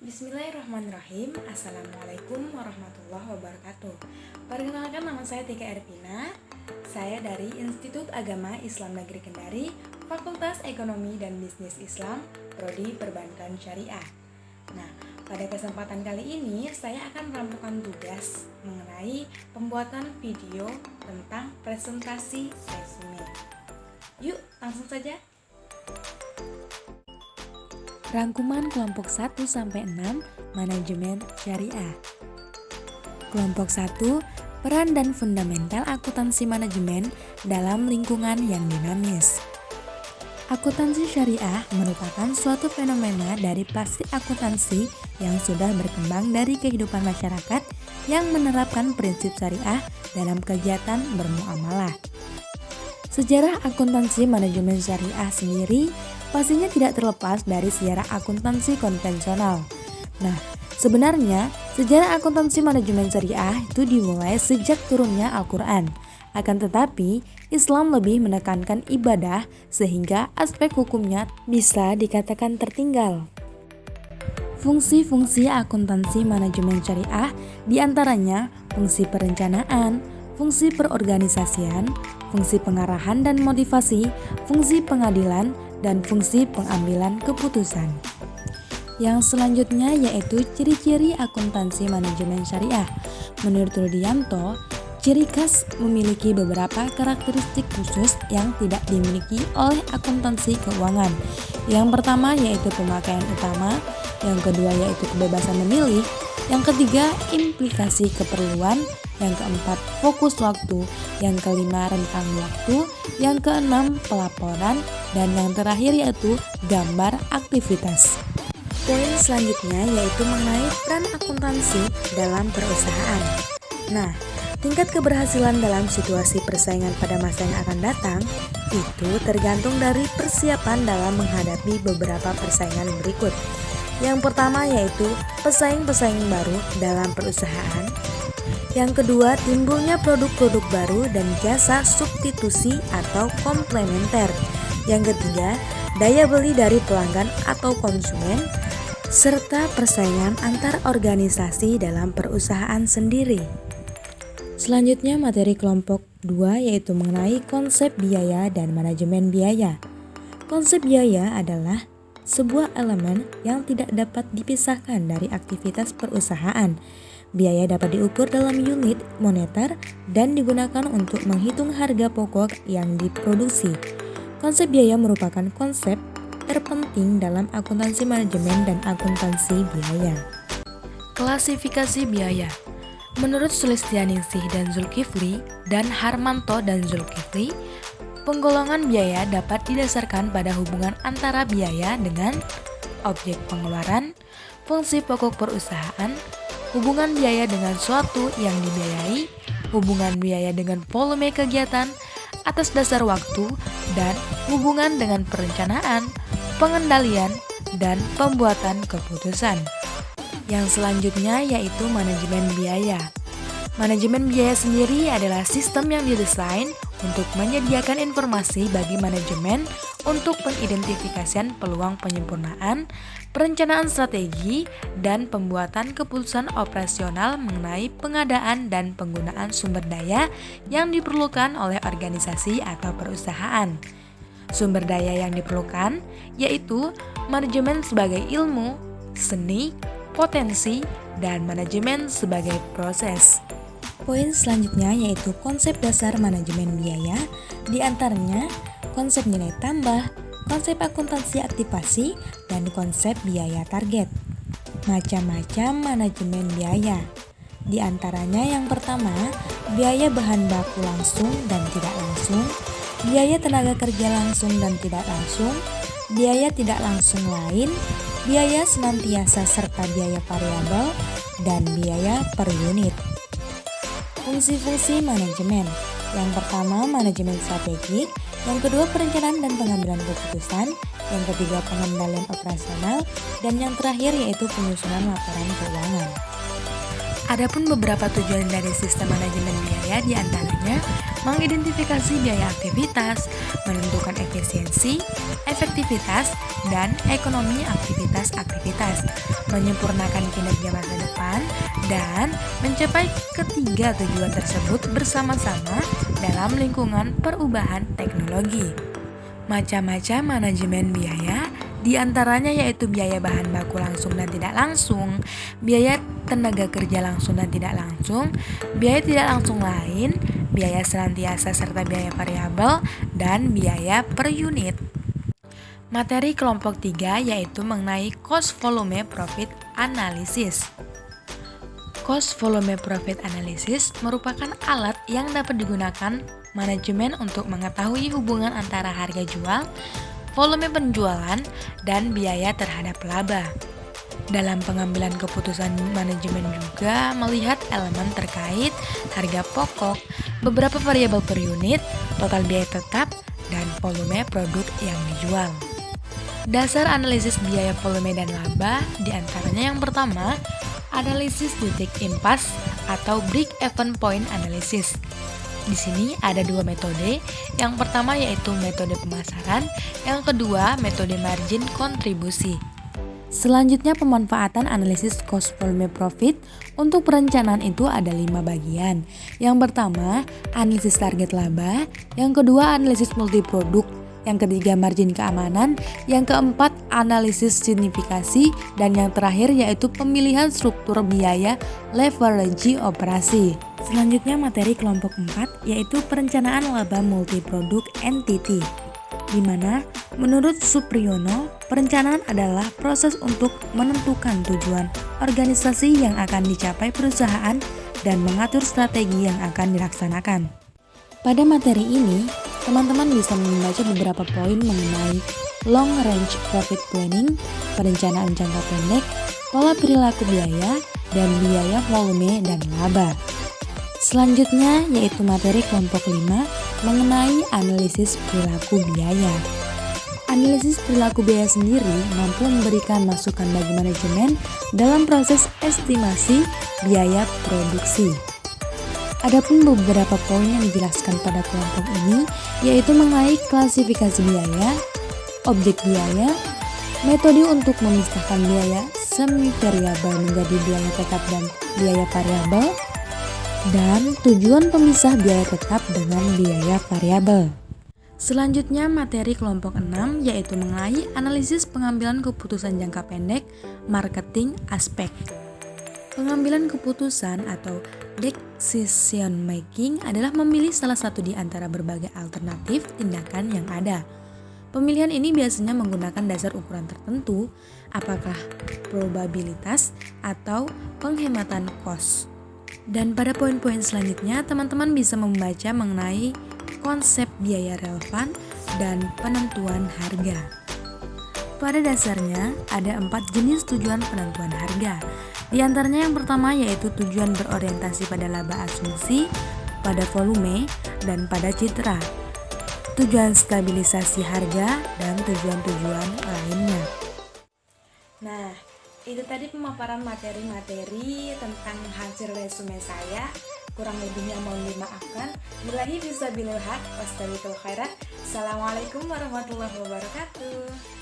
Bismillahirrahmanirrahim. Assalamualaikum warahmatullahi wabarakatuh. Perkenalkan, nama saya Tika Ervina. Saya dari Institut Agama Islam Negeri Kendari, Fakultas Ekonomi dan Bisnis Islam, Prodi Perbankan Syariah. Nah, pada kesempatan kali ini saya akan merampungkan tugas mengenai pembuatan video tentang presentasi resume. Yuk, langsung saja. Rangkuman kelompok 1-6 Manajemen Syariah. Kelompok 1, peran dan fundamental akuntansi manajemen dalam lingkungan yang dinamis. Akuntansi syariah merupakan suatu fenomena dari plastik akuntansi yang sudah berkembang dari kehidupan masyarakat yang menerapkan prinsip syariah dalam kegiatan bermuamalah. Sejarah akuntansi manajemen syariah sendiri pastinya tidak terlepas dari sejarah akuntansi konvensional. Nah, sebenarnya sejarah akuntansi manajemen syariah itu dimulai sejak turunnya Al-Quran. Akan tetapi, Islam lebih menekankan ibadah sehingga aspek hukumnya bisa dikatakan tertinggal. Fungsi-fungsi akuntansi manajemen syariah diantaranya fungsi perencanaan, fungsi perorganisasian, fungsi pengarahan dan motivasi, fungsi pengadilan, dan fungsi pengambilan keputusan. Yang selanjutnya yaitu ciri-ciri akuntansi manajemen syariah. Menurut Rudianto, ciri khas memiliki beberapa karakteristik khusus yang tidak dimiliki oleh akuntansi keuangan. Yang pertama yaitu pemakaian utama, yang kedua yaitu kebebasan memilih, yang ketiga implikasi keperluan, yang keempat fokus waktu, yang kelima rentang waktu, yang keenam pelaporan, dan yang terakhir yaitu gambar aktivitas. Poin selanjutnya yaitu mengenai peran akuntansi dalam perusahaan. Nah, tingkat keberhasilan dalam situasi persaingan pada masa yang akan datang itu tergantung dari persiapan dalam menghadapi beberapa persaingan berikut. Yang pertama yaitu pesaing-pesaing baru dalam perusahaan. Yang kedua, timbulnya produk-produk baru dan jasa substitusi atau komplementer. Yang ketiga, daya beli dari pelanggan atau konsumen, serta persaingan antar organisasi dalam perusahaan sendiri. Selanjutnya materi kelompok 2 yaitu mengenai konsep biaya dan manajemen biaya. Konsep biaya adalah sebuah elemen yang tidak dapat dipisahkan dari aktivitas perusahaan. Biaya dapat diukur dalam unit moneter dan digunakan untuk menghitung harga pokok yang diproduksi. Konsep biaya merupakan konsep terpenting dalam akuntansi manajemen dan akuntansi biaya. Klasifikasi biaya. Menurut Sulistianingsih dan Zulkifli dan Harmanto dan Zulkifli, penggolongan biaya dapat didasarkan pada hubungan antara biaya dengan objek pengeluaran, fungsi pokok perusahaan, hubungan biaya dengan suatu yang dibiayai, hubungan biaya dengan volume kegiatan atas dasar waktu, dan hubungan dengan perencanaan, pengendalian, dan pembuatan keputusan. Yang selanjutnya yaitu manajemen biaya. Manajemen biaya sendiri adalah sistem yang didesain untuk menyediakan informasi bagi manajemen untuk pengidentifikasian peluang penyempurnaan, perencanaan strategi, dan pembuatan keputusan operasional mengenai pengadaan dan penggunaan sumber daya yang diperlukan oleh organisasi atau perusahaan. Sumber daya yang diperlukan yaitu manajemen sebagai ilmu, seni, potensi, dan manajemen sebagai proses. Poin selanjutnya yaitu konsep dasar manajemen biaya, diantaranya konsep nilai tambah, konsep akuntansi aktivasi, dan konsep biaya target. Macam-macam manajemen biaya, diantaranya yang pertama, biaya bahan baku langsung dan tidak langsung, biaya tenaga kerja langsung dan tidak langsung, biaya tidak langsung lain, biaya senantiasa serta biaya variabel, dan biaya per unit. Fungsi-fungsi manajemen. Yang pertama, manajemen strategik, yang kedua perencanaan dan pengambilan keputusan, yang ketiga pengendalian operasional, dan yang terakhir yaitu penyusunan laporan keuangan. Adapun beberapa tujuan dari sistem manajemen biaya diantaranya mengidentifikasi biaya aktivitas, menentukan efisiensi, efektivitas, dan ekonomi aktivitas-aktivitas, menyempurnakan kinerja masa depan, dan mencapai ketiga tujuan tersebut bersama-sama dalam lingkungan perubahan teknologi. Macam-macam manajemen biaya, diantaranya yaitu biaya bahan baku langsung dan tidak langsung, biaya tenaga kerja langsung dan tidak langsung, biaya tidak langsung lain, biaya senantiasa serta biaya variabel, dan biaya per unit. Materi kelompok 3 yaitu mengenai cost volume profit analysis. Cost volume profit analysis merupakan alat yang dapat digunakan manajemen untuk mengetahui hubungan antara harga jual, volume penjualan, dan biaya terhadap laba. Dalam pengambilan keputusan, manajemen juga melihat elemen terkait harga pokok, beberapa variabel per unit, total biaya tetap, dan volume produk yang dijual. Dasar analisis biaya, volume, dan laba diantaranya yang pertama, analisis titik impas atau break-even point analysis. Di sini ada dua metode. Yang pertama yaitu metode pemasaran, yang kedua metode margin kontribusi. Selanjutnya pemanfaatan analisis cost volume profit. Untuk perencanaan itu ada 5 bagian. Yang pertama, analisis target laba, yang kedua analisis multiproduk, yang ketiga margin keamanan, yang keempat analisis signifikasi, dan yang terakhir yaitu pemilihan struktur biaya leverage operasi. Selanjutnya materi kelompok 4 yaitu perencanaan laba multiproduk entity, di mana menurut Supriyono, perencanaan adalah proses untuk menentukan tujuan organisasi yang akan dicapai perusahaan dan mengatur strategi yang akan dilaksanakan. Pada materi ini, teman-teman bisa membaca beberapa poin mengenai long range profit planning, perencanaan jangka pendek, pola perilaku biaya, dan biaya volume dan laba. Selanjutnya yaitu materi kelompok 5 mengenai analisis perilaku biaya. Analisis perilaku biaya sendiri mampu memberikan masukan bagi manajemen dalam proses estimasi biaya produksi. Adapun beberapa poin yang dijelaskan pada kelompok ini yaitu mengenai klasifikasi biaya, objek biaya, metode untuk memisahkan biaya semi variabel menjadi biaya tetap dan biaya variabel, dan tujuan pemisah biaya tetap dengan biaya variabel. Selanjutnya materi kelompok 6 yaitu mengenai analisis pengambilan keputusan jangka pendek, marketing aspek. Pengambilan keputusan atau decision making adalah memilih salah satu di antara berbagai alternatif tindakan yang ada. Pemilihan ini biasanya menggunakan dasar ukuran tertentu, apakah probabilitas atau penghematan cost. Dan pada poin-poin selanjutnya, teman-teman bisa membaca mengenai konsep biaya relevan dan penentuan harga. Pada dasarnya, ada 4 jenis tujuan penentuan harga. Di antaranya yang pertama yaitu tujuan berorientasi pada laba asumsi, pada volume, dan pada citra. Tujuan stabilisasi harga, dan tujuan-tujuan lainnya. Nah, itu tadi pemaparan materi-materi tentang hasil resume saya. Kurang lebihnya mohon dimaafkan. Billahi fisabilillah, wastabiqul khairat. Assalamualaikum warahmatullahi wabarakatuh.